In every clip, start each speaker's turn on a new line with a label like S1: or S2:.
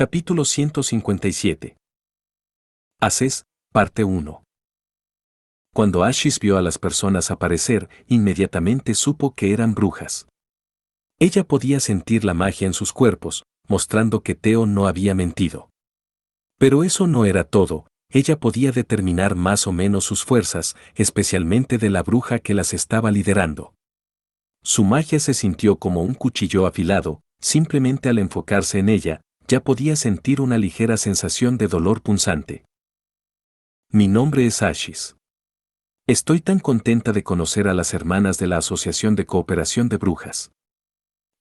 S1: Capítulo 157. Haces, parte 1. Cuando Ashis vio a las personas aparecer, inmediatamente supo que eran brujas. Ella podía sentir la magia en sus cuerpos, mostrando que Theo no había mentido. Pero eso no era todo, ella podía determinar más o menos sus fuerzas, especialmente de la bruja que las estaba liderando. Su magia se sintió como un cuchillo afilado, simplemente al enfocarse en ella, ya podía sentir una ligera sensación de dolor punzante. Mi nombre es Ashis. Estoy tan contenta de conocer a las hermanas de la Asociación de Cooperación de Brujas.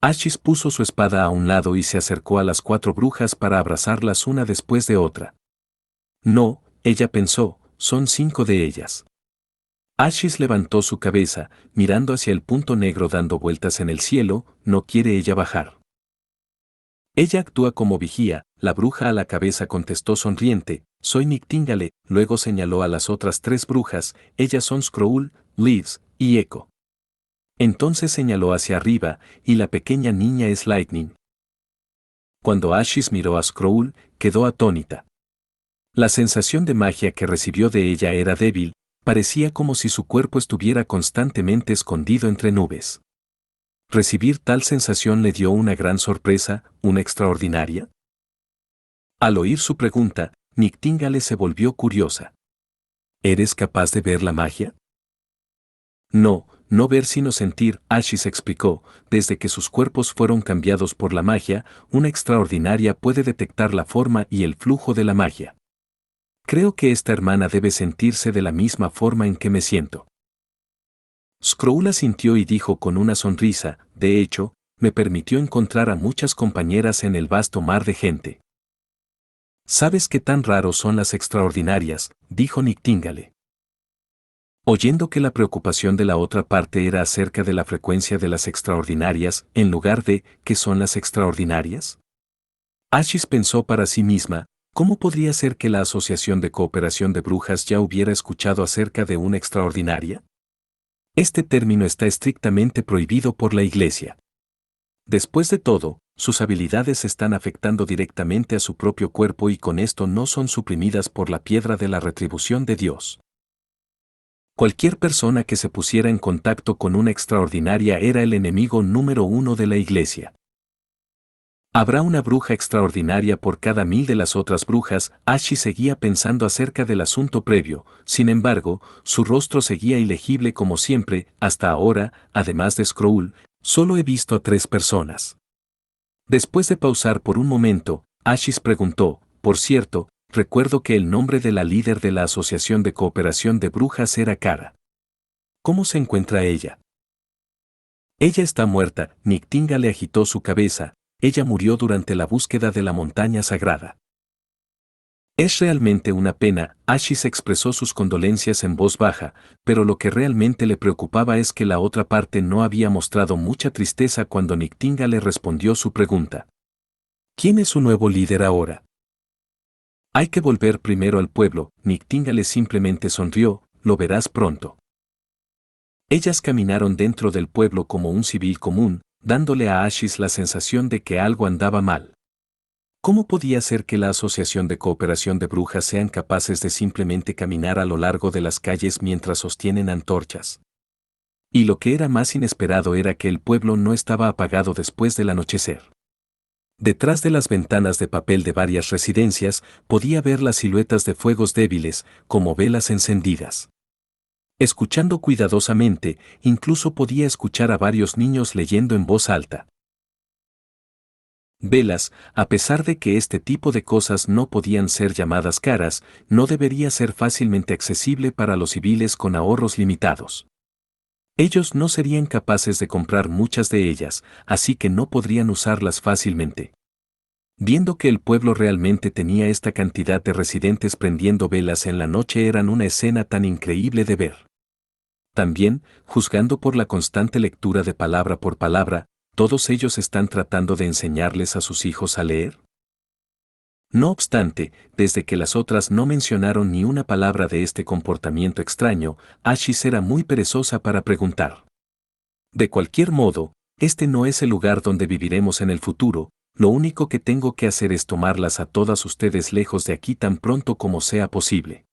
S1: Ashis puso su espada a un lado y se acercó a las 4 brujas para abrazarlas una después de otra. No, ella pensó, son 5 de ellas. Ashis levantó su cabeza, mirando hacia el punto negro dando vueltas en el cielo, no quiere ella bajar. Ella actúa como vigía, la bruja a la cabeza contestó sonriente, soy Nictingale, luego señaló a las otras 3 brujas, ellas son Skrull, Leaves y Echo. Entonces señaló hacia arriba, y la pequeña niña es Lightning. Cuando Ashis miró a Skrull, quedó atónita. La sensación de magia que recibió de ella era débil, parecía como si su cuerpo estuviera constantemente escondido entre nubes. Recibir tal sensación le dio una gran sorpresa, una extraordinaria. Al oír su pregunta, Nictingale se volvió curiosa. ¿Eres capaz de ver la magia? No, no ver sino sentir, Ashis explicó, desde que sus cuerpos fueron cambiados por la magia, una extraordinaria puede detectar la forma y el flujo de la magia. Creo que esta hermana debe sentirse de la misma forma en que me siento. Skrull asintió y dijo con una sonrisa, de hecho, me permitió encontrar a muchas compañeras en el vasto mar de gente. ¿Sabes qué tan raros son las extraordinarias?, dijo Nictingale. Oyendo que la preocupación de la otra parte era acerca de la frecuencia de las extraordinarias, en lugar de ¿qué son las extraordinarias? Ashis pensó para sí misma, ¿cómo podría ser que la Asociación de Cooperación de Brujas ya hubiera escuchado acerca de una extraordinaria? Este término está estrictamente prohibido por la Iglesia. Después de todo, sus habilidades están afectando directamente a su propio cuerpo y con esto no son suprimidas por la piedra de la retribución de Dios. Cualquier persona que se pusiera en contacto con una extraordinaria era el enemigo número 1 de la Iglesia. Habrá una bruja extraordinaria por cada 1000 de las otras brujas. Ashis seguía pensando acerca del asunto previo, sin embargo, su rostro seguía ilegible como siempre, hasta ahora, además de Skrull, solo he visto a 3 personas. Después de pausar por un momento, Ashis preguntó, por cierto, recuerdo que el nombre de la líder de la Asociación de Cooperación de Brujas era Kara. ¿Cómo se encuentra ella? Ella está muerta, Nictingale agitó su cabeza. Ella murió durante la búsqueda de la montaña sagrada. Es realmente una pena, Ashis expresó sus condolencias en voz baja, pero lo que realmente le preocupaba es que la otra parte no había mostrado mucha tristeza cuando Nictingale respondió su pregunta. ¿Quién es su nuevo líder ahora? Hay que volver primero al pueblo, Nictingale simplemente sonrió, lo verás pronto. Ellas caminaron dentro del pueblo como un civil común, dándole a Ashis la sensación de que algo andaba mal. ¿Cómo podía ser que la Asociación de Cooperación de Brujas sean capaces de simplemente caminar a lo largo de las calles mientras sostienen antorchas? Y lo que era más inesperado era que el pueblo no estaba apagado después del anochecer. Detrás de las ventanas de papel de varias residencias, podía ver las siluetas de fuegos débiles, como velas encendidas. Escuchando cuidadosamente, incluso podía escuchar a varios niños leyendo en voz alta. Velas, a pesar de que este tipo de cosas no podían ser llamadas caras, no debería ser fácilmente accesible para los civiles con ahorros limitados. Ellos no serían capaces de comprar muchas de ellas, así que no podrían usarlas fácilmente. Viendo que el pueblo realmente tenía esta cantidad de residentes prendiendo velas en la noche eran una escena tan increíble de ver. También, juzgando por la constante lectura de palabra por palabra, ¿todos ellos están tratando de enseñarles a sus hijos a leer? No obstante, desde que las otras no mencionaron ni una palabra de este comportamiento extraño, Ashis era muy perezosa para preguntar. De cualquier modo, este no es el lugar donde viviremos en el futuro, lo único que tengo que hacer es tomarlas a todas ustedes lejos de aquí tan pronto como sea posible.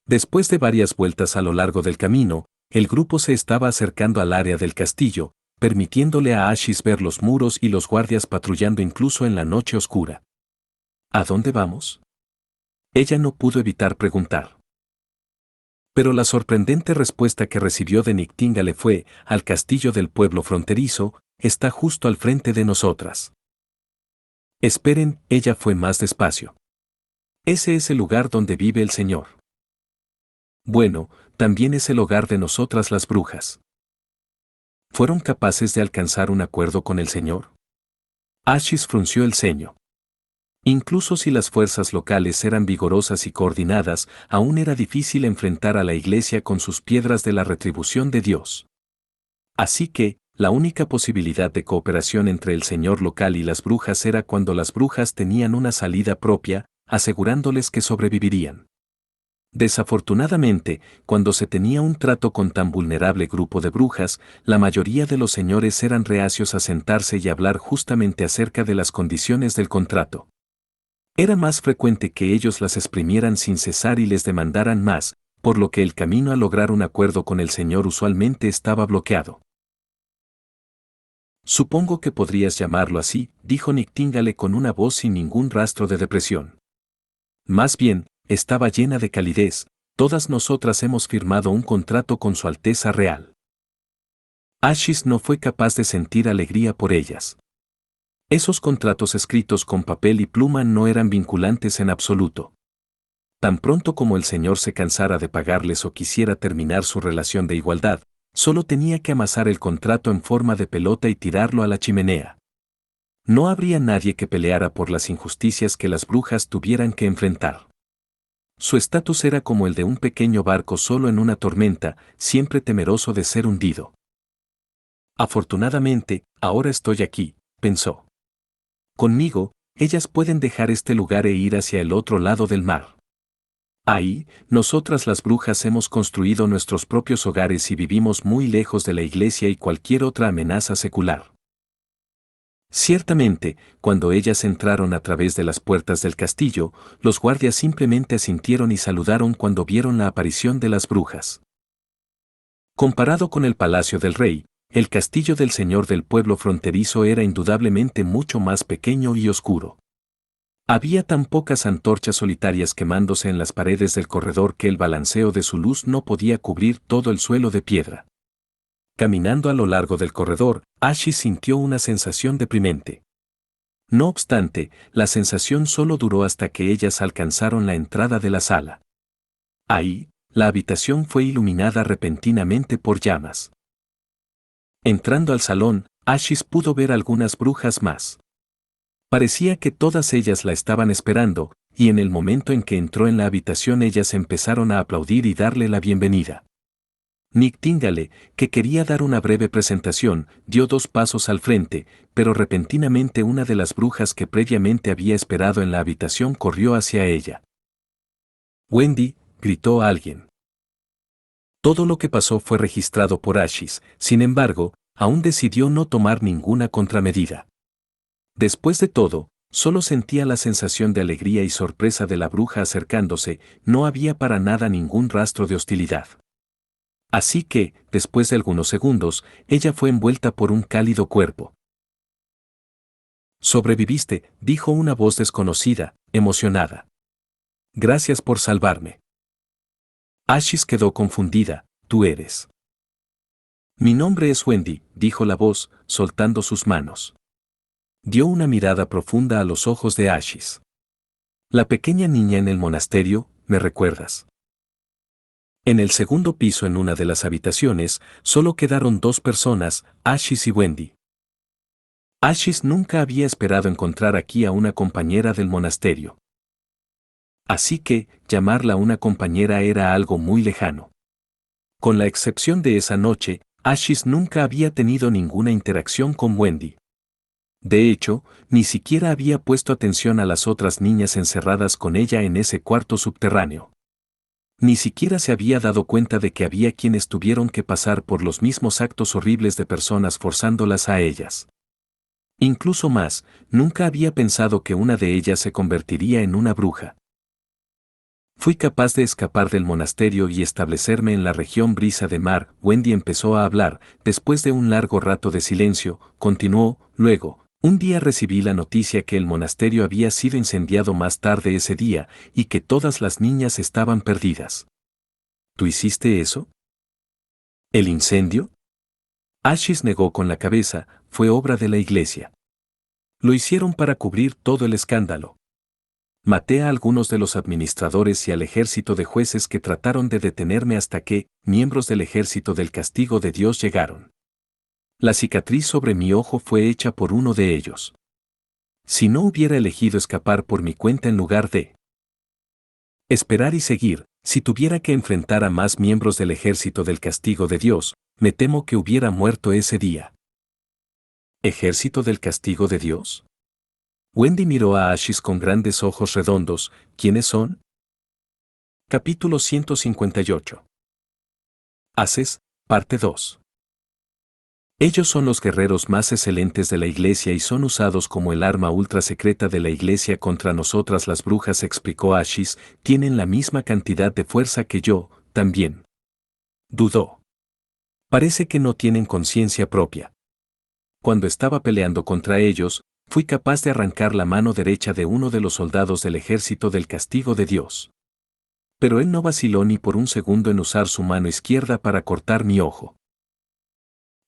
S1: Después de varias vueltas a lo largo del camino, el grupo se estaba acercando al área del castillo, permitiéndole a Ashis ver los muros y los guardias patrullando incluso en la noche oscura. ¿A dónde vamos? Ella no pudo evitar preguntar. Pero la sorprendente respuesta que recibió de Nictingale fue: al castillo del pueblo fronterizo, está justo al frente de nosotras. Esperen, ella fue más despacio. Ese es el lugar donde vive el Señor. Bueno, también es el hogar de nosotras las brujas. ¿Fueron capaces de alcanzar un acuerdo con el Señor? Ashis frunció el ceño. Incluso si las fuerzas locales eran vigorosas y coordinadas, aún era difícil enfrentar a la Iglesia con sus piedras de la retribución de Dios. Así que, la única posibilidad de cooperación entre el Señor local y las brujas era cuando las brujas tenían una salida propia, asegurándoles que sobrevivirían. Desafortunadamente, cuando se tenía un trato con tan vulnerable grupo de brujas, la mayoría de los señores eran reacios a sentarse y hablar justamente acerca de las condiciones del contrato. Era más frecuente que ellos las exprimieran sin cesar y les demandaran más, por lo que el camino a lograr un acuerdo con el Señor usualmente estaba bloqueado. Supongo que podrías llamarlo así, dijo Nictingale con una voz sin ningún rastro de depresión. Más bien, estaba llena de calidez. Todas nosotras hemos firmado un contrato con Su Alteza Real. Ashis no fue capaz de sentir alegría por ellas. Esos contratos escritos con papel y pluma no eran vinculantes en absoluto. Tan pronto como el Señor se cansara de pagarles o quisiera terminar su relación de igualdad, solo tenía que amasar el contrato en forma de pelota y tirarlo a la chimenea. No habría nadie que peleara por las injusticias que las brujas tuvieran que enfrentar. Su estatus era como el de un pequeño barco solo en una tormenta, siempre temeroso de ser hundido. Afortunadamente, ahora estoy aquí, pensó. Conmigo, ellas pueden dejar este lugar e ir hacia el otro lado del mar. Ahí, nosotras las brujas hemos construido nuestros propios hogares y vivimos muy lejos de la iglesia y cualquier otra amenaza secular. Ciertamente, cuando ellas entraron a través de las puertas del castillo, los guardias simplemente asintieron y saludaron cuando vieron la aparición de las brujas. Comparado con el palacio del rey, el castillo del señor del pueblo fronterizo era indudablemente mucho más pequeño y oscuro. Había tan pocas antorchas solitarias quemándose en las paredes del corredor que el balanceo de su luz no podía cubrir todo el suelo de piedra. Caminando a lo largo del corredor, Ashis sintió una sensación deprimente. No obstante, la sensación solo duró hasta que ellas alcanzaron la entrada de la sala. Ahí, la habitación fue iluminada repentinamente por llamas. Entrando al salón, Ashis pudo ver algunas brujas más. Parecía que todas ellas la estaban esperando, y en el momento en que entró en la habitación ellas empezaron a aplaudir y darle la bienvenida. Nictingale, que quería dar una breve presentación, dio 2 pasos al frente, pero repentinamente una de las brujas que previamente había esperado en la habitación corrió hacia ella. «Wendy», gritó alguien. Todo lo que pasó fue registrado por Ashis, sin embargo, aún decidió no tomar ninguna contramedida. Después de todo, solo sentía la sensación de alegría y sorpresa de la bruja acercándose, no había para nada ningún rastro de hostilidad. Así que, después de algunos segundos, ella fue envuelta por un cálido cuerpo. «Sobreviviste», dijo una voz desconocida, emocionada. «Gracias por salvarme». Ashis quedó confundida. «Tú eres». «Mi nombre es Wendy», dijo la voz, soltando sus manos. Dio una mirada profunda a los ojos de Ashis. «La pequeña niña en el monasterio, ¿me recuerdas?». En el segundo piso en una de las habitaciones, solo quedaron 2 personas, Ashis y Wendy. Ashis nunca había esperado encontrar aquí a una compañera del monasterio. Así que, llamarla una compañera era algo muy lejano. Con la excepción de esa noche, Ashis nunca había tenido ninguna interacción con Wendy. De hecho, ni siquiera había puesto atención a las otras niñas encerradas con ella en ese cuarto subterráneo. Ni siquiera se había dado cuenta de que había quienes tuvieron que pasar por los mismos actos horribles de personas forzándolas a ellas. Incluso más, nunca había pensado que una de ellas se convertiría en una bruja. Fui capaz de escapar del monasterio y establecerme en la región Brisa de Mar. Wendy empezó a hablar, después de un largo rato de silencio, continuó, luego, un día recibí la noticia que el monasterio había sido incendiado más tarde ese día y que todas las niñas estaban perdidas. ¿Tú hiciste eso? ¿El incendio? Ashis negó con la cabeza, fue obra de la iglesia. Lo hicieron para cubrir todo el escándalo. Maté a algunos de los administradores y al ejército de jueces que trataron de detenerme hasta que, miembros del ejército del castigo de Dios llegaron. La cicatriz sobre mi ojo fue hecha por uno de ellos. Si no hubiera elegido escapar por mi cuenta en lugar de esperar y seguir, si tuviera que enfrentar a más miembros del ejército del castigo de Dios, me temo que hubiera muerto ese día. ¿Ejército del castigo de Dios? Wendy miró a Ashis con grandes ojos redondos. ¿Quiénes son? Capítulo 158. Haces, parte 2. Ellos son los guerreros más excelentes de la iglesia y son usados como el arma ultra secreta de la iglesia contra nosotras las brujas, explicó Ashis, tienen la misma cantidad de fuerza que yo, también. Dudó. Parece que no tienen conciencia propia. Cuando estaba peleando contra ellos, fui capaz de arrancar la mano derecha de uno de los soldados del ejército del castigo de Dios. Pero él no vaciló ni por un segundo en usar su mano izquierda para cortar mi ojo.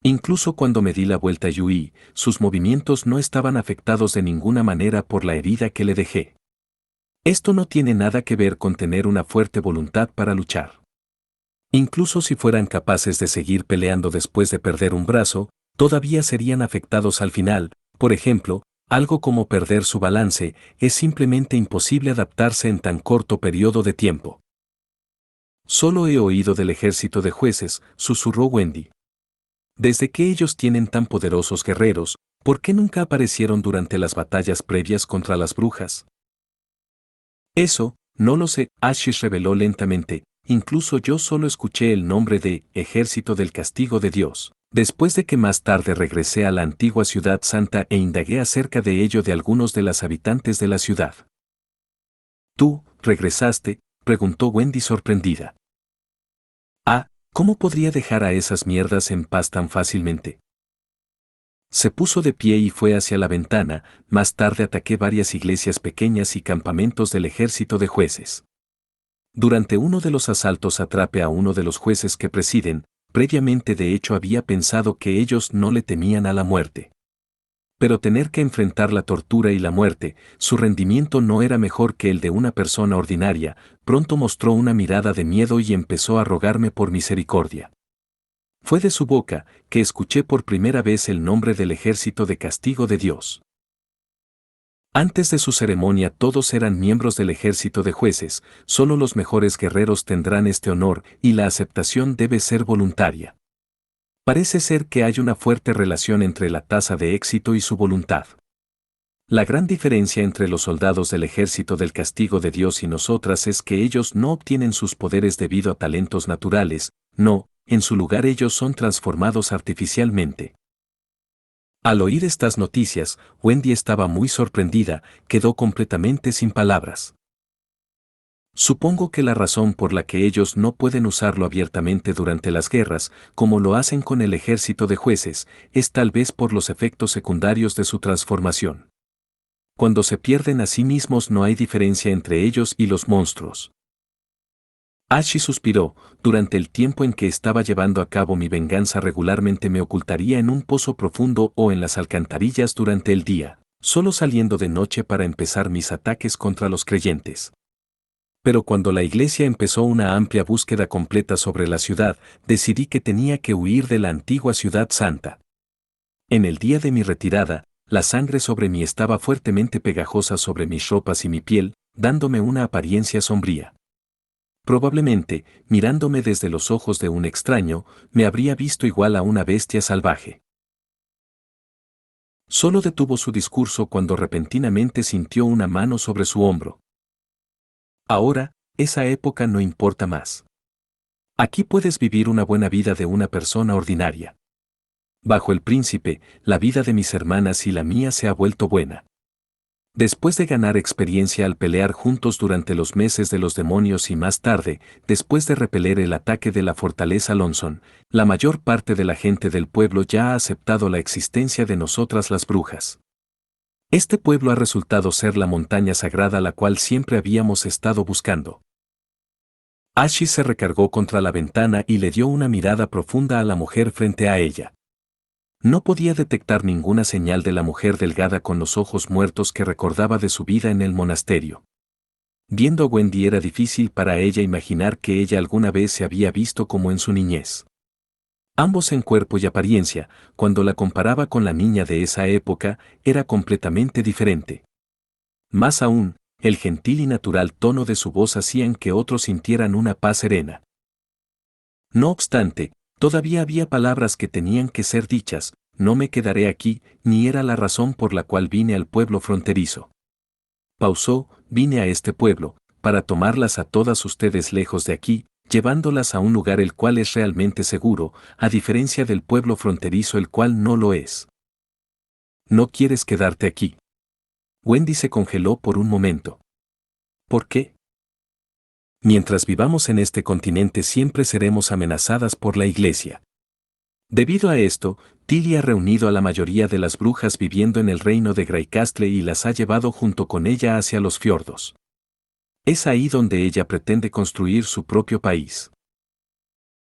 S1: Incluso cuando me di la vuelta y huí, sus movimientos no estaban afectados de ninguna manera por la herida que le dejé. Esto no tiene nada que ver con tener una fuerte voluntad para luchar. Incluso si fueran capaces de seguir peleando después de perder un brazo, todavía serían afectados al final. Por ejemplo, algo como perder su balance, es simplemente imposible adaptarse en tan corto periodo de tiempo. Solo he oído del ejército de jueces, susurró Wendy. Desde que ellos tienen tan poderosos guerreros, ¿por qué nunca aparecieron durante las batallas previas contra las brujas? Eso, no lo sé, Ashis reveló lentamente, incluso yo solo escuché el nombre de Ejército del Castigo de Dios. Después de que más tarde regresé a la antigua ciudad santa e indagué acerca de ello de algunos de los habitantes de la ciudad. ¿Tú, regresaste?, preguntó Wendy sorprendida. Ah, ¿cómo podría dejar a esas mierdas en paz tan fácilmente? Se puso de pie y fue hacia la ventana. Más tarde ataqué varias iglesias pequeñas y campamentos del ejército de jueces. Durante uno de los asaltos atrapé a uno de los jueces que presiden. Previamente de hecho había pensado que ellos no le temían a la muerte. Pero tener que enfrentar la tortura y la muerte, su rendimiento no era mejor que el de una persona ordinaria. Pronto mostró una mirada de miedo y empezó a rogarme por misericordia. Fue de su boca que escuché por primera vez el nombre del ejército de castigo de Dios. Antes de su ceremonia todos eran miembros del ejército de jueces, solo los mejores guerreros tendrán este honor y la aceptación debe ser voluntaria. Parece ser que hay una fuerte relación entre la tasa de éxito y su voluntad. La gran diferencia entre los soldados del ejército del castigo de Dios y nosotras es que ellos no obtienen sus poderes debido a talentos naturales, no, en su lugar ellos son transformados artificialmente. Al oír estas noticias, Wendy estaba muy sorprendida, quedó completamente sin palabras. Supongo que la razón por la que ellos no pueden usarlo abiertamente durante las guerras, como lo hacen con el ejército de jueces, es tal vez por los efectos secundarios de su transformación. Cuando se pierden a sí mismos no hay diferencia entre ellos y los monstruos. Ashi suspiró, durante el tiempo en que estaba llevando a cabo mi venganza regularmente me ocultaría en un pozo profundo o en las alcantarillas durante el día, solo saliendo de noche para empezar mis ataques contra los creyentes. Pero cuando la iglesia empezó una amplia búsqueda completa sobre la ciudad, decidí que tenía que huir de la antigua ciudad santa. En el día de mi retirada, la sangre sobre mí estaba fuertemente pegajosa sobre mis ropas y mi piel, dándome una apariencia sombría. Probablemente, mirándome desde los ojos de un extraño, me habría visto igual a una bestia salvaje. Solo detuvo su discurso cuando repentinamente sintió una mano sobre su hombro. Ahora, esa época no importa más. Aquí puedes vivir una buena vida de una persona ordinaria. Bajo el príncipe, la vida de mis hermanas y la mía se ha vuelto buena. Después de ganar experiencia al pelear juntos durante los meses de los demonios y más tarde, después de repeler el ataque de la fortaleza Lonson, la mayor parte de la gente del pueblo ya ha aceptado la existencia de nosotras las brujas. Este pueblo ha resultado ser la montaña sagrada la cual siempre habíamos estado buscando. Ashis se recargó contra la ventana y le dio una mirada profunda a la mujer frente a ella. No podía detectar ninguna señal de la mujer delgada con los ojos muertos que recordaba de su vida en el monasterio. Viendo a Wendy era difícil para ella imaginar que ella alguna vez se había visto como en su niñez. Ambos en cuerpo y apariencia, cuando la comparaba con la niña de esa época, era completamente diferente. Más aún, el gentil y natural tono de su voz hacían que otros sintieran una paz serena. No obstante, todavía había palabras que tenían que ser dichas: no me quedaré aquí, ni era la razón por la cual vine al pueblo fronterizo. Pausó: vine a este pueblo, para tomarlas a todas ustedes lejos de aquí, llevándolas a un lugar el cual es realmente seguro, a diferencia del pueblo fronterizo el cual no lo es. ¿No quieres quedarte aquí? Wendy se congeló por un momento. ¿Por qué? Mientras vivamos en este continente siempre seremos amenazadas por la Iglesia. Debido a esto, Tilly ha reunido a la mayoría de las brujas viviendo en el reino de Greycastle y las ha llevado junto con ella hacia los fiordos. Es ahí donde ella pretende construir su propio país.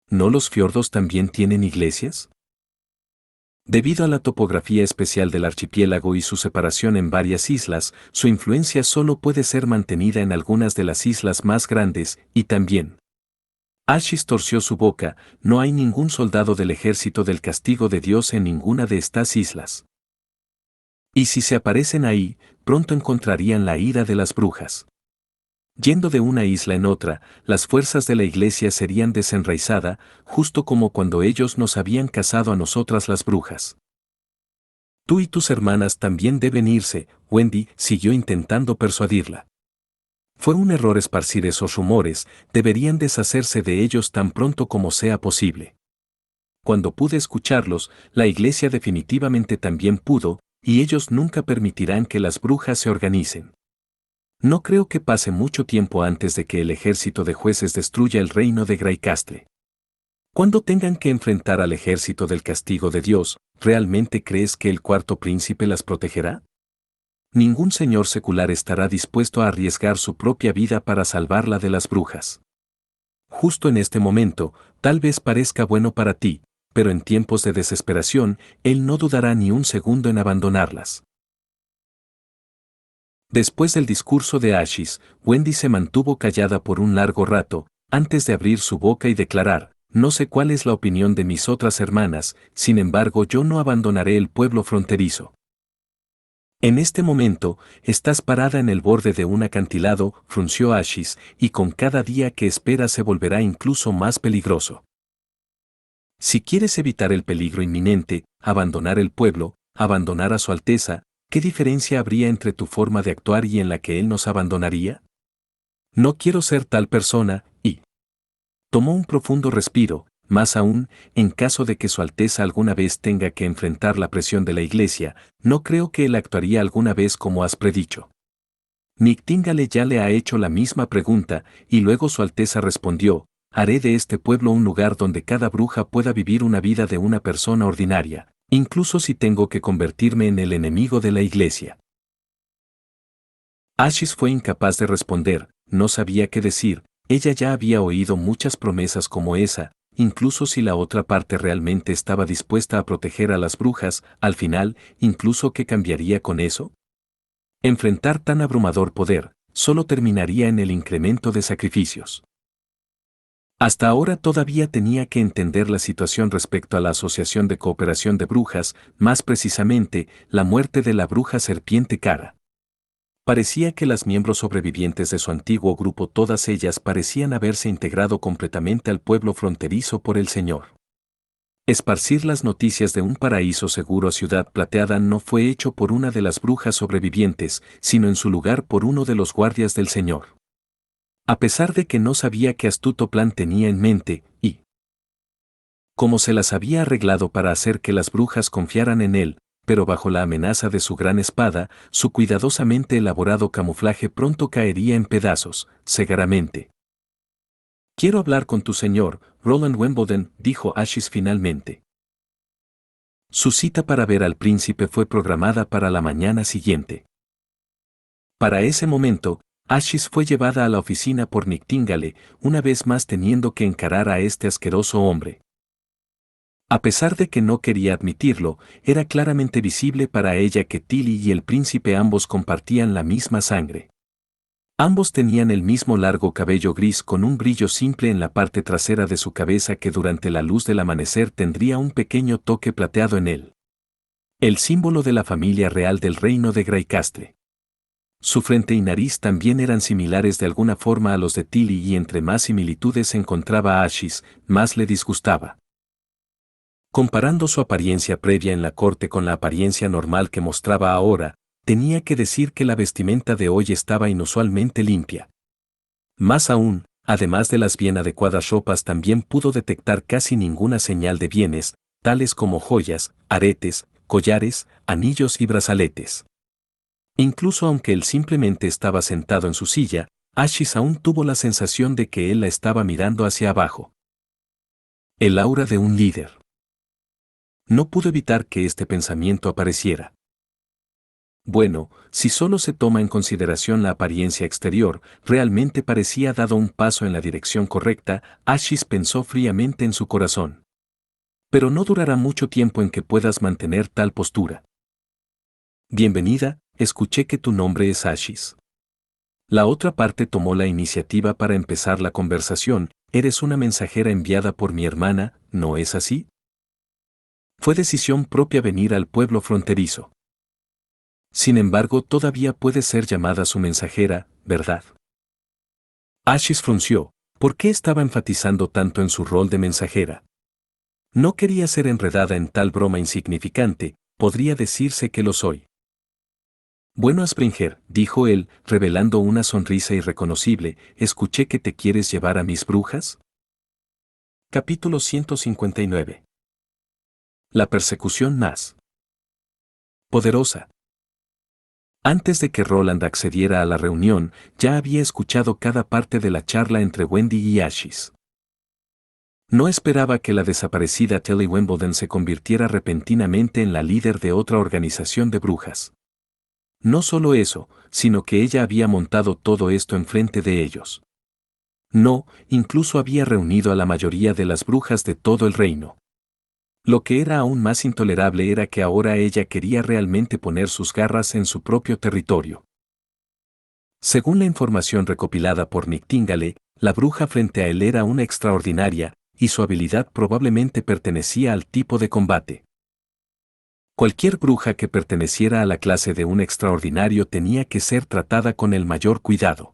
S1: ¿No los fiordos también tienen iglesias? Debido a la topografía especial del archipiélago y su separación en varias islas, su influencia solo puede ser mantenida en algunas de las islas más grandes, y también. Ashis torció su boca: no hay ningún soldado del ejército del castigo de Dios en ninguna de estas islas. Y si se aparecen ahí, pronto encontrarían la ira de las brujas. Yendo de una isla en otra, las fuerzas de la iglesia serían desenraizada, justo como cuando ellos nos habían cazado a nosotras las brujas. Tú y tus hermanas también deben irse, Wendy siguió intentando persuadirla. Fue un error esparcir esos rumores, deberían deshacerse de ellos tan pronto como sea posible. Cuando pude escucharlos, la iglesia definitivamente también pudo, y ellos nunca permitirán que las brujas se organicen. No creo que pase mucho tiempo antes de que el ejército de jueces destruya el reino de Greycastle. Cuando tengan que enfrentar al ejército del castigo de Dios, ¿realmente crees que el cuarto príncipe las protegerá? Ningún señor secular estará dispuesto a arriesgar su propia vida para salvarla de las brujas. Justo en este momento, tal vez parezca bueno para ti, pero en tiempos de desesperación, él no dudará ni un segundo en abandonarlas. Después del discurso de Ashis, Wendy se mantuvo callada por un largo rato, antes de abrir su boca y declarar: no sé cuál es la opinión de mis otras hermanas, sin embargo yo no abandonaré el pueblo fronterizo. En este momento, estás parada en el borde de un acantilado, frunció Ashis, y con cada día que espera se volverá incluso más peligroso. Si quieres evitar el peligro inminente, abandonar el pueblo, abandonar a Su Alteza, ¿qué diferencia habría entre tu forma de actuar y en la que él nos abandonaría? No quiero ser tal persona, y tomó un profundo respiro. Más aún, en caso de que Su Alteza alguna vez tenga que enfrentar la presión de la Iglesia, no creo que él actuaría alguna vez como has predicho. Nictíngale ya le ha hecho la misma pregunta, y luego Su Alteza respondió: haré de este pueblo un lugar donde cada bruja pueda vivir una vida de una persona ordinaria, incluso si tengo que convertirme en el enemigo de la Iglesia. Ashis fue incapaz de responder, no sabía qué decir. Ella ya había oído muchas promesas como esa, incluso si la otra parte realmente estaba dispuesta a proteger a las brujas, al final, incluso ¿qué cambiaría con eso? Enfrentar tan abrumador poder, solo terminaría en el incremento de sacrificios. Hasta ahora todavía tenía que entender la situación respecto a la Asociación de Cooperación de Brujas, más precisamente, la muerte de la bruja serpiente cara. Parecía que las miembros sobrevivientes de su antiguo grupo, todas ellas parecían haberse integrado completamente al pueblo fronterizo por el Señor. Esparcir las noticias de un paraíso seguro a Ciudad Plateada no fue hecho por una de las brujas sobrevivientes, sino en su lugar por uno de los guardias del Señor. A pesar de que no sabía qué astuto plan tenía en mente, y Como se las había arreglado para hacer que las brujas confiaran en él, pero bajo la amenaza de su gran espada, su cuidadosamente elaborado camuflaje pronto caería en pedazos, cegaramente. «Quiero hablar con tu señor, Roland Wimbledon», dijo Ashis finalmente. Su cita para ver al príncipe fue programada para la mañana siguiente. Para ese momento, Ashis fue llevada a la oficina por Nightingale, una vez más teniendo que encarar a este asqueroso hombre. A pesar de que no quería admitirlo, era claramente visible para ella que Tilly y el príncipe ambos compartían la misma sangre. Ambos tenían el mismo largo cabello gris con un brillo simple en la parte trasera de su cabeza que durante la luz del amanecer tendría un pequeño toque plateado en él. El símbolo de la familia real del reino de Gray-Castle. Su frente y nariz también eran similares de alguna forma a los de Tilly y entre más similitudes encontraba a Ashis, más le disgustaba. Comparando su apariencia previa en la corte con la apariencia normal que mostraba ahora, tenía que decir que la vestimenta de hoy estaba inusualmente limpia. Más aún, además de las bien adecuadas ropas, también pudo detectar casi ninguna señal de bienes, tales como joyas, aretes, collares, anillos y brazaletes. Incluso aunque él simplemente estaba sentado en su silla, Ashis aún tuvo la sensación de que él la estaba mirando hacia abajo. El aura de un líder. No pudo evitar que este pensamiento apareciera. Bueno, si solo se toma en consideración la apariencia exterior, realmente parecía dado un paso en la dirección correcta, Ashis pensó fríamente en su corazón. Pero no durará mucho tiempo en que puedas mantener tal postura. Bienvenida, escuché que tu nombre es Ashis. La otra parte tomó la iniciativa para empezar la conversación. Eres una mensajera enviada por mi hermana, ¿no es así? Fue decisión propia venir al pueblo fronterizo. Sin embargo, todavía puede ser llamada su mensajera, ¿verdad? Ashis frunció. ¿Por qué estaba enfatizando tanto en su rol de mensajera? No quería ser enredada en tal broma insignificante, podría decirse que lo soy. Bueno, Springer, dijo él, revelando una sonrisa irreconocible, ¿escuché que te quieres llevar a mis brujas? Capítulo 159. La persecución más poderosa. Antes de que Roland accediera a la reunión, ya había escuchado cada parte de la charla entre Wendy y Ashis. No esperaba que la desaparecida Tilly Wimbledon se convirtiera repentinamente en la líder de otra organización de brujas. No solo eso, sino que ella había montado todo esto enfrente de ellos. No, incluso había reunido a la mayoría de las brujas de todo el reino. Lo que era aún más intolerable era que ahora ella quería realmente poner sus garras en su propio territorio. Según la información recopilada por Nightingale, la bruja frente a él era una extraordinaria, y su habilidad probablemente pertenecía al tipo de combate. Cualquier bruja que perteneciera a la clase de un extraordinario tenía que ser tratada con el mayor cuidado.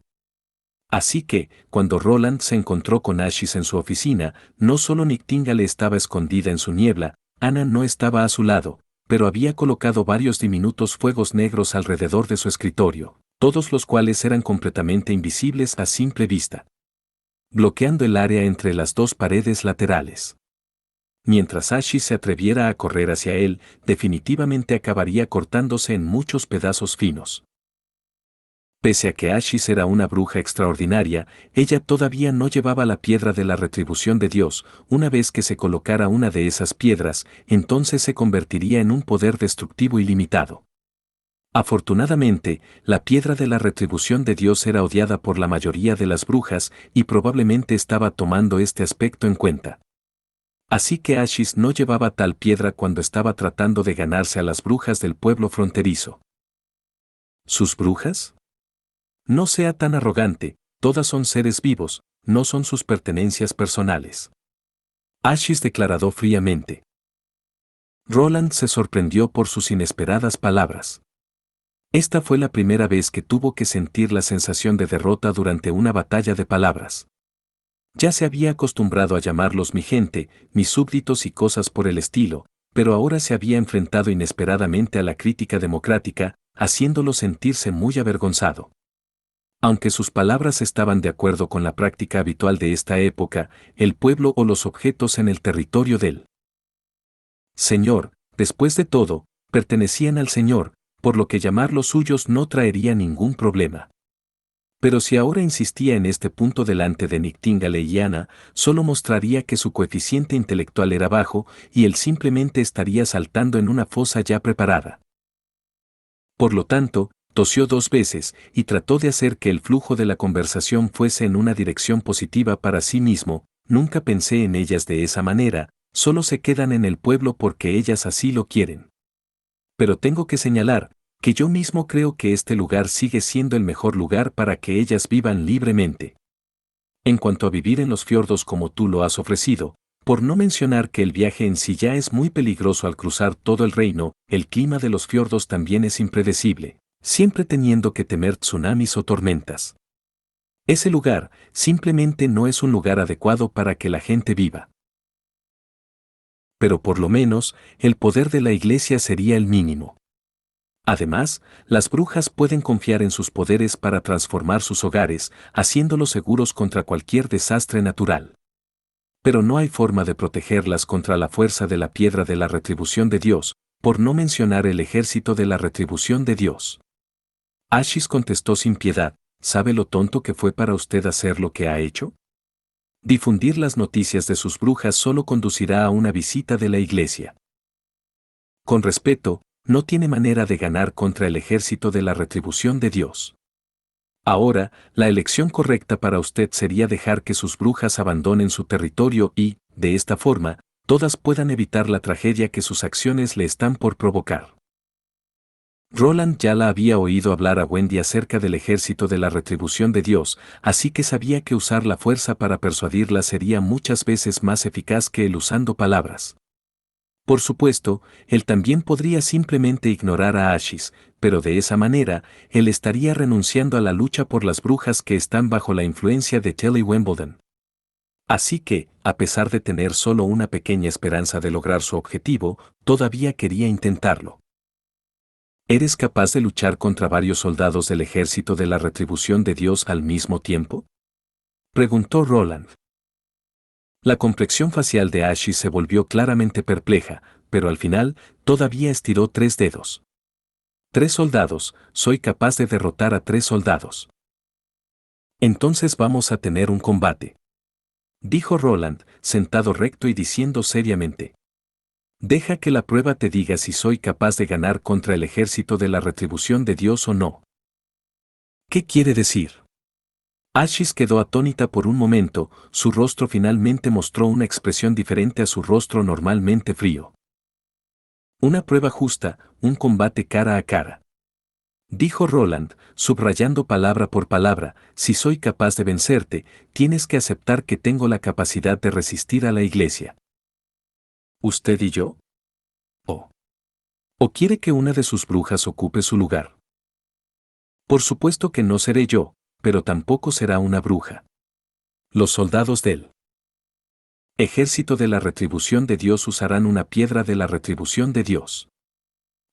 S1: Así que, cuando Roland se encontró con Ashis en su oficina, no solo Nightingale estaba escondida en su niebla, Anna no estaba a su lado, pero había colocado varios diminutos fuegos negros alrededor de su escritorio, todos los cuales eran completamente invisibles a simple vista, bloqueando el área entre las dos paredes laterales. Mientras Ashis se atreviera a correr hacia él, definitivamente acabaría cortándose en muchos pedazos finos. Pese a que Ashis era una bruja extraordinaria, ella todavía no llevaba la piedra de la retribución de Dios. Una vez que se colocara una de esas piedras, entonces se convertiría en un poder destructivo ilimitado. Afortunadamente, la piedra de la retribución de Dios era odiada por la mayoría de las brujas y probablemente estaba tomando este aspecto en cuenta. Así que Ashis no llevaba tal piedra cuando estaba tratando de ganarse a las brujas del pueblo fronterizo. ¿Sus brujas? No sea tan arrogante, todas son seres vivos, no son sus pertenencias personales. Ashis declaró fríamente. Roland se sorprendió por sus inesperadas palabras. Esta fue la primera vez que tuvo que sentir la sensación de derrota durante una batalla de palabras. Ya se había acostumbrado a llamarlos mi gente, mis súbditos y cosas por el estilo, pero ahora se había enfrentado inesperadamente a la crítica democrática, haciéndolo sentirse muy avergonzado. Aunque sus palabras estaban de acuerdo con la práctica habitual de esta época, el pueblo o los objetos en el territorio del Señor, después de todo, pertenecían al Señor, por lo que llamarlos suyos no traería ningún problema. Pero si ahora insistía en este punto delante de Nightingale y Ana, solo mostraría que su coeficiente intelectual era bajo y él simplemente estaría saltando en una fosa ya preparada. Por lo tanto, tosió 2 veces y trató de hacer que el flujo de la conversación fuese en una dirección positiva para sí mismo. Nunca pensé en ellas de esa manera, solo se quedan en el pueblo porque ellas así lo quieren. Pero tengo que señalar, que yo mismo creo que este lugar sigue siendo el mejor lugar para que ellas vivan libremente. En cuanto a vivir en los fiordos como tú lo has ofrecido, por no mencionar que el viaje en sí ya es muy peligroso al cruzar todo el reino, el clima de los fiordos también es impredecible, siempre teniendo que temer tsunamis o tormentas. Ese lugar simplemente no es un lugar adecuado para que la gente viva. Pero por lo menos, el poder de la iglesia sería el mínimo. Además, las brujas pueden confiar en sus poderes para transformar sus hogares, haciéndolos seguros contra cualquier desastre natural. Pero no hay forma de protegerlas contra la fuerza de la piedra de la retribución de Dios, por no mencionar el ejército de la retribución de Dios. Ashis contestó sin piedad, ¿sabe lo tonto que fue para usted hacer lo que ha hecho? Difundir las noticias de sus brujas solo conducirá a una visita de la iglesia. Con respeto, no tiene manera de ganar contra el ejército de la retribución de Dios. Ahora, la elección correcta para usted sería dejar que sus brujas abandonen su territorio y, de esta forma, todas puedan evitar la tragedia que sus acciones le están por provocar. Roland ya la había oído hablar a Wendy acerca del ejército de la retribución de Dios, así que sabía que usar la fuerza para persuadirla sería muchas veces más eficaz que el usando palabras. Por supuesto, él también podría simplemente ignorar a Ashis, pero de esa manera, él estaría renunciando a la lucha por las brujas que están bajo la influencia de Tilly Wimbledon. Así que, a pesar de tener solo una pequeña esperanza de lograr su objetivo, todavía quería intentarlo. ¿Eres capaz de luchar contra varios soldados del ejército de la retribución de Dios al mismo tiempo? Preguntó Roland. La complexión facial de Ashis se volvió claramente perpleja, pero al final, todavía estiró 3 dedos. 3 soldados, soy capaz de derrotar a 3 soldados. Entonces vamos a tener un combate. Dijo Roland, sentado recto y diciendo seriamente. Deja que la prueba te diga si soy capaz de ganar contra el ejército de la retribución de Dios o no. ¿Qué quiere decir? Ashis quedó atónita por un momento, su rostro finalmente mostró una expresión diferente a su rostro normalmente frío. Una prueba justa, un combate cara a cara. Dijo Roland, subrayando palabra por palabra, si soy capaz de vencerte, tienes que aceptar que tengo la capacidad de resistir a la iglesia. ¿Usted y yo? ¿O quiere que una de sus brujas ocupe su lugar? Por supuesto que no seré yo, pero tampoco será una bruja. Los soldados del ejército de la retribución de Dios usarán una piedra de la retribución de Dios.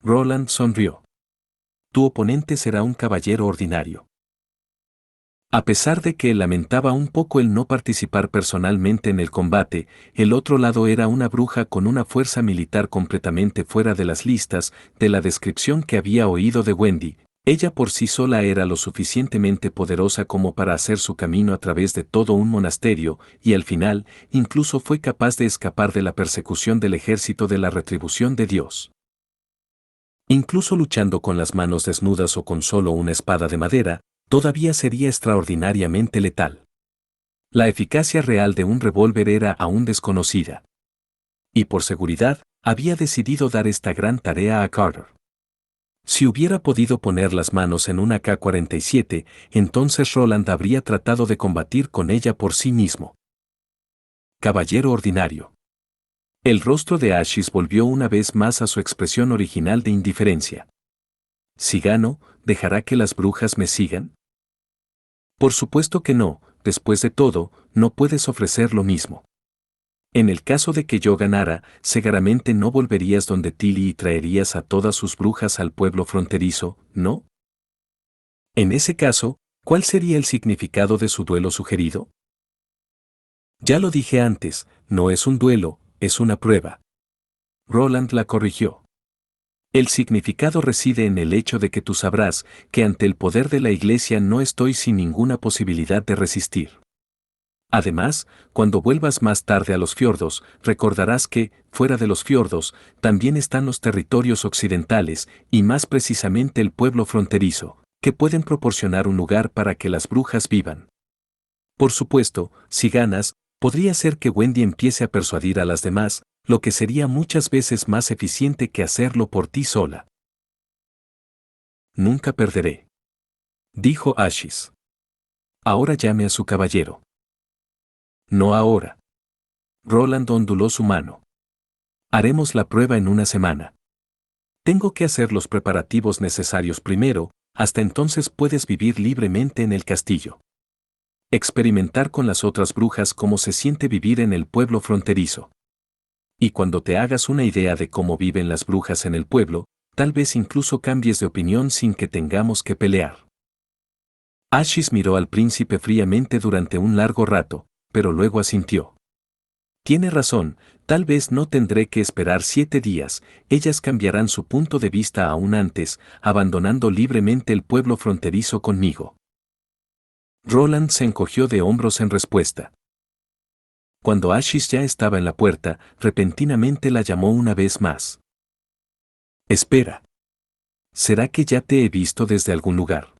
S1: Roland sonrió. Tu oponente será un caballero ordinario. A pesar de que él lamentaba un poco el no participar personalmente en el combate, el otro lado era una bruja con una fuerza militar completamente fuera de las listas, de la descripción que había oído de Wendy. Ella por sí sola era lo suficientemente poderosa como para hacer su camino a través de todo un monasterio, y al final, incluso fue capaz de escapar de la persecución del ejército de la retribución de Dios. Incluso luchando con las manos desnudas o con solo una espada de madera, todavía sería extraordinariamente letal. La eficacia real de un revólver era aún desconocida. Y por seguridad, había decidido dar esta gran tarea a Carter. Si hubiera podido poner las manos en una K-47, entonces Roland habría tratado de combatir con ella por sí mismo. Caballero ordinario. El rostro de Ashis volvió una vez más a su expresión original de indiferencia. Si gano, ¿dejará que las brujas me sigan? Por supuesto que no, después de todo, no puedes ofrecer lo mismo. En el caso de que yo ganara, seguramente no volverías donde Tilly y traerías a todas sus brujas al pueblo fronterizo, ¿no? En ese caso, ¿Cuál sería el significado de su duelo sugerido? Ya lo dije antes, no es un duelo, es una prueba. Roland la corrigió. El significado reside en el hecho de que tú sabrás que ante el poder de la Iglesia no estoy sin ninguna posibilidad de resistir. Además, cuando vuelvas más tarde a los fiordos, recordarás que, fuera de los fiordos, también están los territorios occidentales, y más precisamente el pueblo fronterizo, que pueden proporcionar un lugar para que las brujas vivan. Por supuesto, si ganas, podría ser que Wendy empiece a persuadir a las demás, lo que sería muchas veces más eficiente que hacerlo por ti sola. Nunca perderé, dijo Ashis. Ahora llame a su caballero. No ahora. Roland onduló su mano. Haremos la prueba en una semana. Tengo que hacer los preparativos necesarios primero, hasta entonces puedes vivir libremente en el castillo. Experimentar con las otras brujas cómo se siente vivir en el pueblo fronterizo. Y cuando te hagas una idea de cómo viven las brujas en el pueblo, tal vez incluso cambies de opinión sin que tengamos que pelear. Ashis miró al príncipe fríamente durante un largo rato, pero luego asintió. Tiene razón, tal vez no tendré que esperar 7 días, ellas cambiarán su punto de vista aún antes, abandonando libremente el pueblo fronterizo conmigo. Roland se encogió de hombros en respuesta. Cuando Ashis ya estaba en la puerta, repentinamente la llamó una vez más. Espera. ¿Será que ya te he visto desde algún lugar?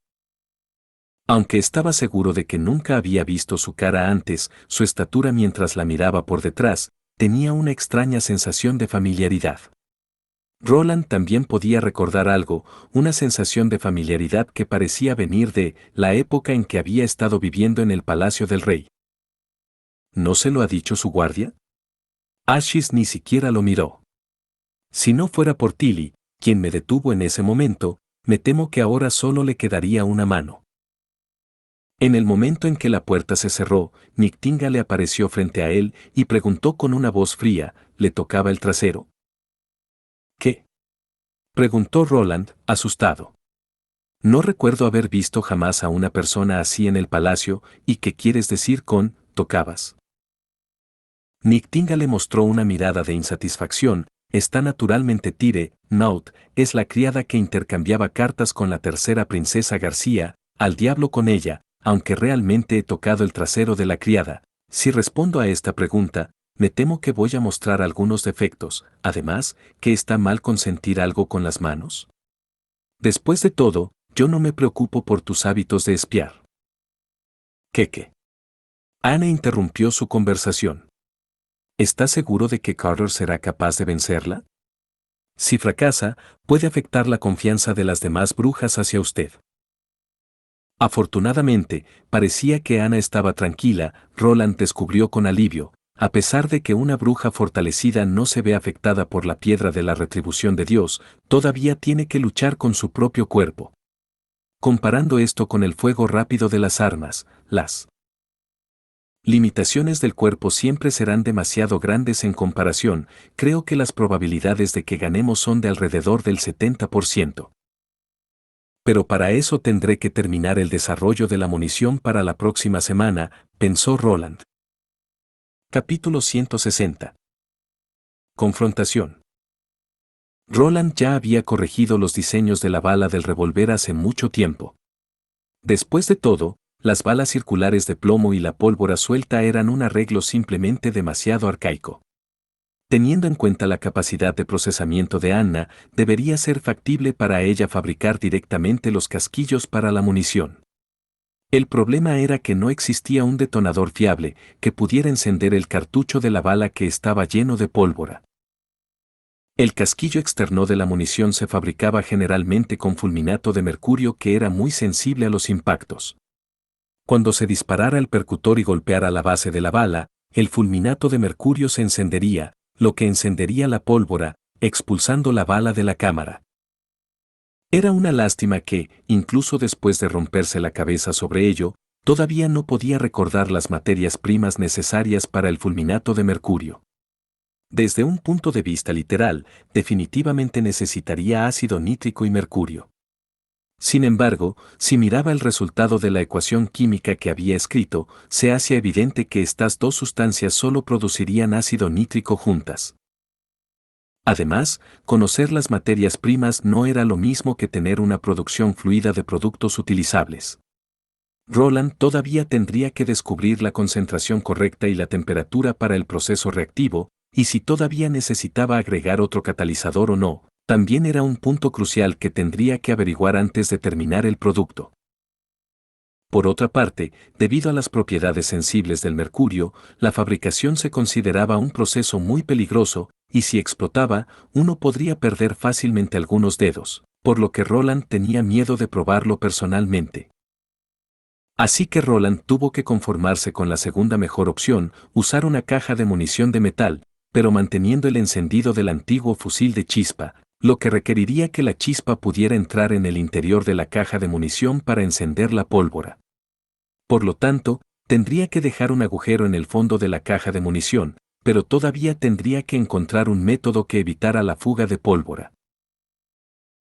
S1: Aunque estaba seguro de que nunca había visto su cara antes, su estatura mientras la miraba por detrás, tenía una extraña sensación de familiaridad. Roland también podía recordar algo, una sensación de familiaridad que parecía venir de la época en que había estado viviendo en el palacio del rey. ¿No se lo ha dicho su guardia? Ashis ni siquiera lo miró. Si no fuera por Tilly, quien me detuvo en ese momento, me temo que ahora solo le quedaría una mano. En el momento en que la puerta se cerró, Nictinga le apareció frente a él y preguntó con una voz fría, ¿le tocaba el trasero? ¿Qué? Preguntó Roland, asustado. No recuerdo haber visto jamás a una persona así en el palacio, ¿y qué quieres decir con, tocabas? Nictinga le mostró una mirada de insatisfacción, está naturalmente Tire, Naut, es la criada que intercambiaba cartas con la tercera princesa García, al diablo con ella, aunque realmente he tocado el trasero de la criada. Si respondo a esta pregunta, me temo que voy a mostrar algunos defectos, además, que está mal consentir algo con las manos. Después de todo, yo no me preocupo por tus hábitos de espiar. ¿Qué? Ana interrumpió su conversación. ¿Estás seguro de que Carter será capaz de vencerla? Si fracasa, puede afectar la confianza de las demás brujas hacia usted. Afortunadamente, parecía que Ana estaba tranquila, Roland descubrió con alivio, a pesar de que una bruja fortalecida no se ve afectada por la piedra de la retribución de Dios, todavía tiene que luchar con su propio cuerpo. Comparando esto con el fuego rápido de las armas, las limitaciones del cuerpo siempre serán demasiado grandes en comparación, creo que las probabilidades de que ganemos son de alrededor del 70%. Pero para eso tendré que terminar el desarrollo de la munición para la próxima semana, pensó Roland. Capítulo 160. Confrontación. Roland ya había corregido los diseños de la bala del revólver hace mucho tiempo. Después de todo, las balas circulares de plomo y la pólvora suelta eran un arreglo simplemente demasiado arcaico. Teniendo en cuenta la capacidad de procesamiento de Anna, debería ser factible para ella fabricar directamente los casquillos para la munición. El problema era que no existía un detonador fiable que pudiera encender el cartucho de la bala que estaba lleno de pólvora. El casquillo externo de la munición se fabricaba generalmente con fulminato de mercurio que era muy sensible a los impactos. Cuando se disparara el percutor y golpeara la base de la bala, el fulminato de mercurio se encendería, lo que encendería la pólvora, expulsando la bala de la cámara. Era una lástima que, incluso después de romperse la cabeza sobre ello, todavía no podía recordar las materias primas necesarias para el fulminato de mercurio. Desde un punto de vista literal, definitivamente necesitaría ácido nítrico y mercurio. Sin embargo, si miraba el resultado de la ecuación química que había escrito, se hacía evidente que estas dos sustancias solo producirían ácido nítrico juntas. Además, conocer las materias primas no era lo mismo que tener una producción fluida de productos utilizables. Roland todavía tendría que descubrir la concentración correcta y la temperatura para el proceso reactivo, y si todavía necesitaba agregar otro catalizador o no, también era un punto crucial que tendría que averiguar antes de terminar el producto. Por otra parte, debido a las propiedades sensibles del mercurio, la fabricación se consideraba un proceso muy peligroso, y si explotaba, uno podría perder fácilmente algunos dedos, por lo que Roland tenía miedo de probarlo personalmente. Así que Roland tuvo que conformarse con la segunda mejor opción, usar una caja de munición de metal, pero manteniendo el encendido del antiguo fusil de chispa, lo que requeriría que la chispa pudiera entrar en el interior de la caja de munición para encender la pólvora. Por lo tanto, tendría que dejar un agujero en el fondo de la caja de munición, pero todavía tendría que encontrar un método que evitara la fuga de pólvora.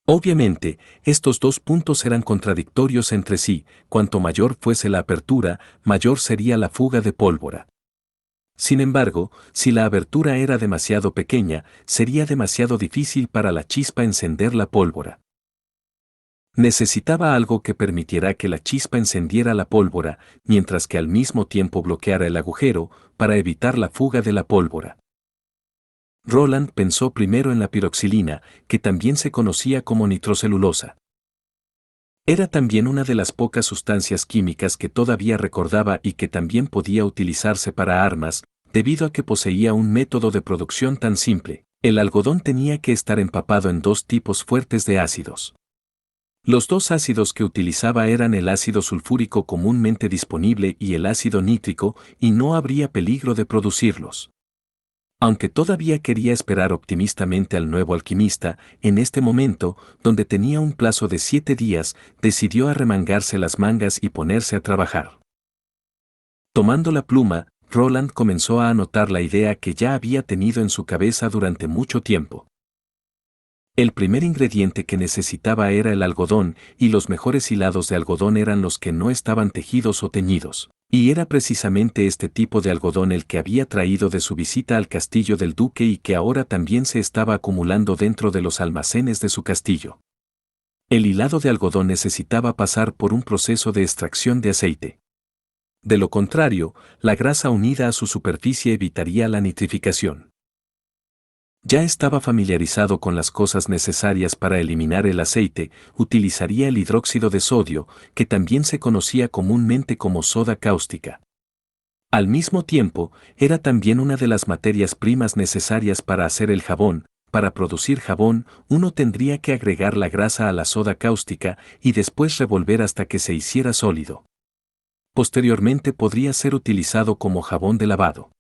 S1: Obviamente, estos dos puntos eran contradictorios entre sí, cuanto mayor fuese la apertura, mayor sería la fuga de pólvora. Sin embargo, si la abertura era demasiado pequeña, sería demasiado difícil para la chispa encender la pólvora. Necesitaba algo que permitiera que la chispa encendiera la pólvora, mientras que al mismo tiempo bloqueara el agujero, para evitar la fuga de la pólvora. Roland pensó primero en la piroxilina, que también se conocía como nitrocelulosa. Era también una de las pocas sustancias químicas que todavía recordaba y que también podía utilizarse para armas, debido a que poseía un método de producción tan simple. El algodón tenía que estar empapado en dos tipos fuertes de ácidos. Los dos ácidos que utilizaba eran el ácido sulfúrico comúnmente disponible y el ácido nítrico, y no habría peligro de producirlos. Aunque todavía quería esperar optimistamente al nuevo alquimista, en este momento, donde tenía un plazo de 7 días, decidió arremangarse las mangas y ponerse a trabajar. Tomando la pluma, Roland comenzó a anotar la idea que ya había tenido en su cabeza durante mucho tiempo. El primer ingrediente que necesitaba era el algodón, y los mejores hilados de algodón eran los que no estaban tejidos o teñidos. Y era precisamente este tipo de algodón el que había traído de su visita al castillo del duque y que ahora también se estaba acumulando dentro de los almacenes de su castillo. El hilado de algodón necesitaba pasar por un proceso de extracción de aceite. De lo contrario, la grasa unida a su superficie evitaría la nitrificación. Ya estaba familiarizado con las cosas necesarias para eliminar el aceite, utilizaría el hidróxido de sodio, que también se conocía comúnmente como soda cáustica. Al mismo tiempo, era también una de las materias primas necesarias para hacer el jabón. Para producir jabón, uno tendría que agregar la grasa a la soda cáustica y después revolver hasta que se hiciera sólido. Posteriormente podría ser utilizado como jabón de lavado.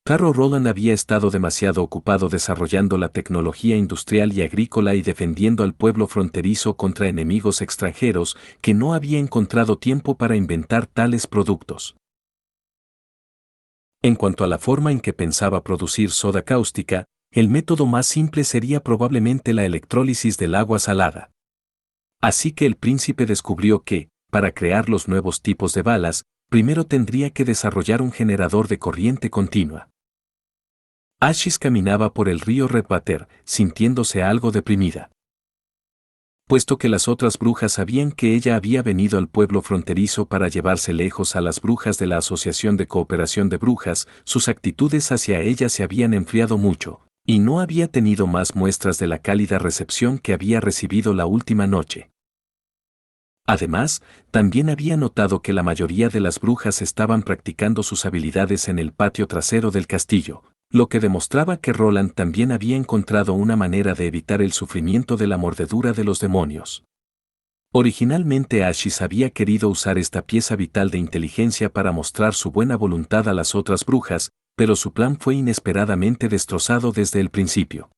S1: Claro, Roland había estado demasiado ocupado desarrollando la tecnología industrial y agrícola y defendiendo al pueblo fronterizo contra enemigos extranjeros que no había encontrado tiempo para inventar tales productos. En cuanto a la forma en que pensaba producir soda cáustica, el método más simple sería probablemente la electrólisis del agua salada. Así que el príncipe descubrió que, para crear los nuevos tipos de balas, primero tendría que desarrollar un generador de corriente continua. Ashis caminaba por el río Redwater, sintiéndose algo deprimida. Puesto que las otras brujas sabían que ella había venido al pueblo fronterizo para llevarse lejos a las brujas de la Asociación de Cooperación de Brujas, sus actitudes hacia ella se habían enfriado mucho, y no había tenido más muestras de la cálida recepción que había recibido la última noche. Además, también había notado que la mayoría de las brujas estaban practicando sus habilidades en el patio trasero del castillo, lo que demostraba que Roland también había encontrado una manera de evitar el sufrimiento de la mordedura de los demonios. Originalmente Ashis había querido usar esta pieza vital de inteligencia para mostrar su buena voluntad a las otras brujas, pero su plan fue inesperadamente destrozado desde el principio.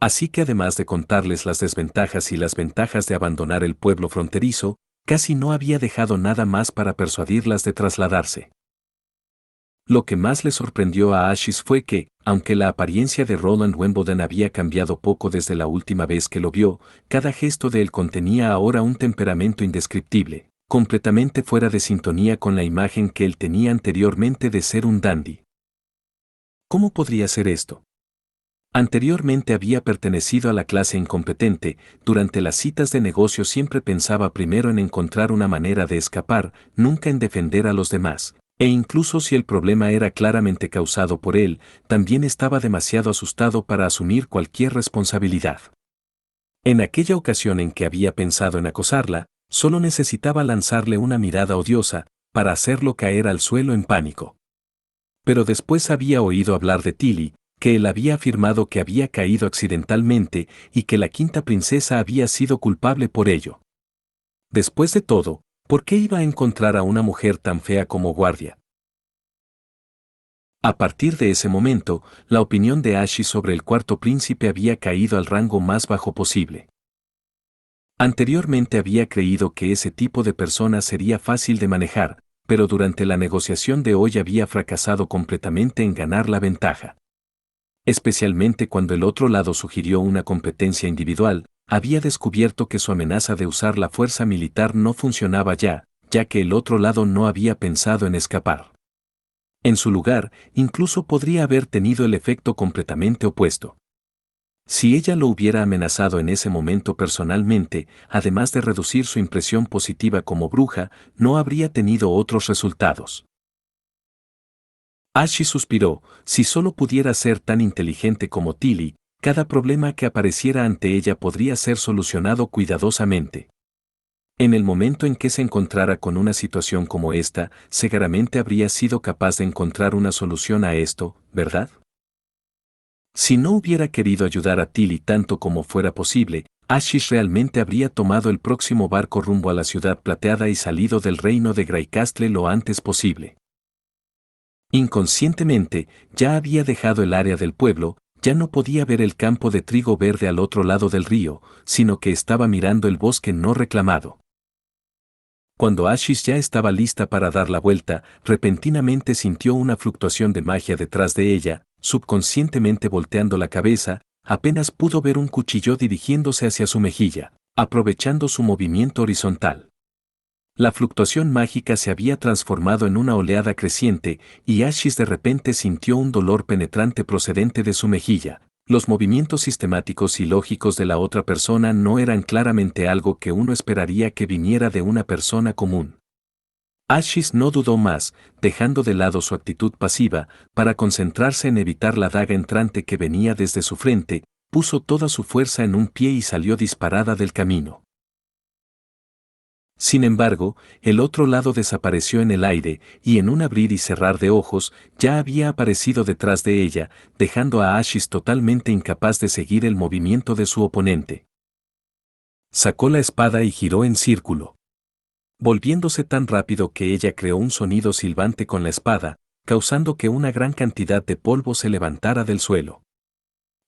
S1: Así que además de contarles las desventajas y las ventajas de abandonar el pueblo fronterizo, casi no había dejado nada más para persuadirlas de trasladarse. Lo que más le sorprendió a Ashish fue que, aunque la apariencia de Roland Wimbledon había cambiado poco desde la última vez que lo vio, cada gesto de él contenía ahora un temperamento indescriptible, completamente fuera de sintonía con la imagen que él tenía anteriormente de ser un dandy. ¿Cómo podría ser esto? Anteriormente había pertenecido a la clase incompetente, durante las citas de negocio siempre pensaba primero en encontrar una manera de escapar, nunca en defender a los demás. E incluso si el problema era claramente causado por él, también estaba demasiado asustado para asumir cualquier responsabilidad. En aquella ocasión en que había pensado en acosarla, solo necesitaba lanzarle una mirada odiosa, para hacerlo caer al suelo en pánico. Pero después había oído hablar de Tilly, que él había afirmado que había caído accidentalmente y que la quinta princesa había sido culpable por ello. Después de todo, ¿por qué iba a encontrar a una mujer tan fea como guardia? A partir de ese momento, la opinión de Ashish sobre el cuarto príncipe había caído al rango más bajo posible. Anteriormente había creído que ese tipo de persona sería fácil de manejar, pero durante la negociación de hoy había fracasado completamente en ganar la ventaja. Especialmente cuando el otro lado sugirió una competencia individual, había descubierto que su amenaza de usar la fuerza militar no funcionaba ya que el otro lado no había pensado en escapar. En su lugar, incluso podría haber tenido el efecto completamente opuesto. Si ella lo hubiera amenazado en ese momento personalmente, además de reducir su impresión positiva como bruja, no habría tenido otros resultados. Ashish suspiró, si solo pudiera ser tan inteligente como Tilly, cada problema que apareciera ante ella podría ser solucionado cuidadosamente. En el momento en que se encontrara con una situación como esta, seguramente habría sido capaz de encontrar una solución a esto, ¿verdad? Si no hubiera querido ayudar a Tilly tanto como fuera posible, Ashish realmente habría tomado el próximo barco rumbo a la ciudad plateada y salido del reino de Greycastle lo antes posible. Inconscientemente, ya había dejado el área del pueblo, ya no podía ver el campo de trigo verde al otro lado del río, sino que estaba mirando el bosque no reclamado. Cuando Ashish ya estaba lista para dar la vuelta, repentinamente sintió una fluctuación de magia detrás de ella, subconscientemente volteando la cabeza, apenas pudo ver un cuchillo dirigiéndose hacia su mejilla, aprovechando su movimiento horizontal. La fluctuación mágica se había transformado en una oleada creciente, y Ashish de repente sintió un dolor penetrante procedente de su mejilla. Los movimientos sistemáticos y lógicos de la otra persona no eran claramente algo que uno esperaría que viniera de una persona común. Ashish no dudó más, dejando de lado su actitud pasiva, para concentrarse en evitar la daga entrante que venía desde su frente, puso toda su fuerza en un pie y salió disparada del camino. Sin embargo, el otro lado desapareció en el aire, y en un abrir y cerrar de ojos, ya había aparecido detrás de ella, dejando a Ashish totalmente incapaz de seguir el movimiento de su oponente. Sacó la espada y giró en círculo, volviéndose tan rápido que ella creó un sonido silbante con la espada, causando que una gran cantidad de polvo se levantara del suelo.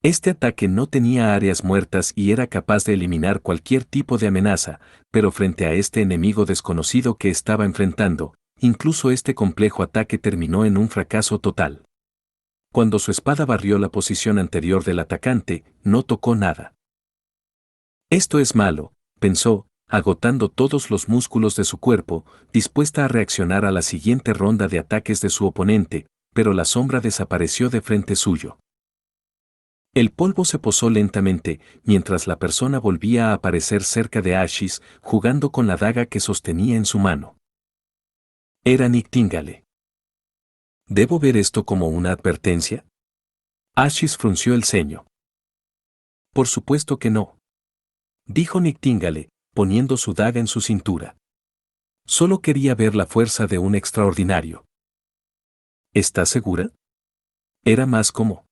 S1: Este ataque no tenía áreas muertas y era capaz de eliminar cualquier tipo de amenaza, pero frente a este enemigo desconocido que estaba enfrentando, incluso este complejo ataque terminó en un fracaso total. Cuando su espada barrió la posición anterior del atacante, no tocó nada. Esto es malo, pensó, agotando todos los músculos de su cuerpo, dispuesta a reaccionar a la siguiente ronda de ataques de su oponente, pero la sombra desapareció de frente suyo. El polvo se posó lentamente, mientras la persona volvía a aparecer cerca de Ashish, jugando con la daga que sostenía en su mano. Era Nightingale. ¿Debo ver esto como una advertencia? Ashish frunció el ceño. Por supuesto que no, dijo Nightingale, poniendo su daga en su cintura. Solo quería ver la fuerza de un extraordinario. ¿Estás segura? Era más como: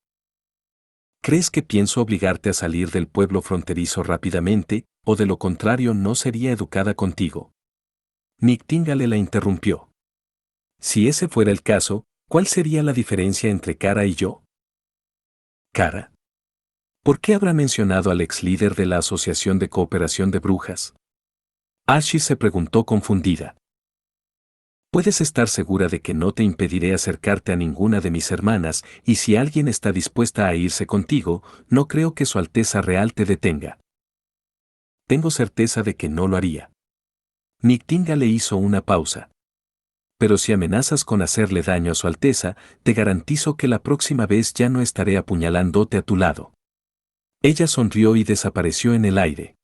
S1: ¿crees que pienso obligarte a salir del pueblo fronterizo rápidamente, o de lo contrario no sería educada contigo? Nightingale la interrumpió. Si ese fuera el caso, ¿cuál sería la diferencia entre Kara y yo? ¿Kara? ¿Por qué habrá mencionado al ex líder de la Asociación de Cooperación de Brujas? Ashish se preguntó confundida. Puedes estar segura de que no te impediré acercarte a ninguna de mis hermanas, y si alguien está dispuesta a irse contigo, no creo que Su Alteza Real te detenga. Tengo certeza de que no lo haría. Nictinga le hizo una pausa. Pero si amenazas con hacerle daño a Su Alteza, te garantizo que la próxima vez ya no estaré apuñalándote a tu lado. Ella sonrió y desapareció en el aire.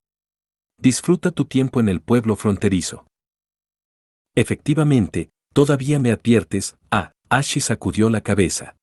S1: Disfruta tu tiempo en el pueblo fronterizo. Efectivamente, todavía me adviertes. Ashi sacudió la cabeza.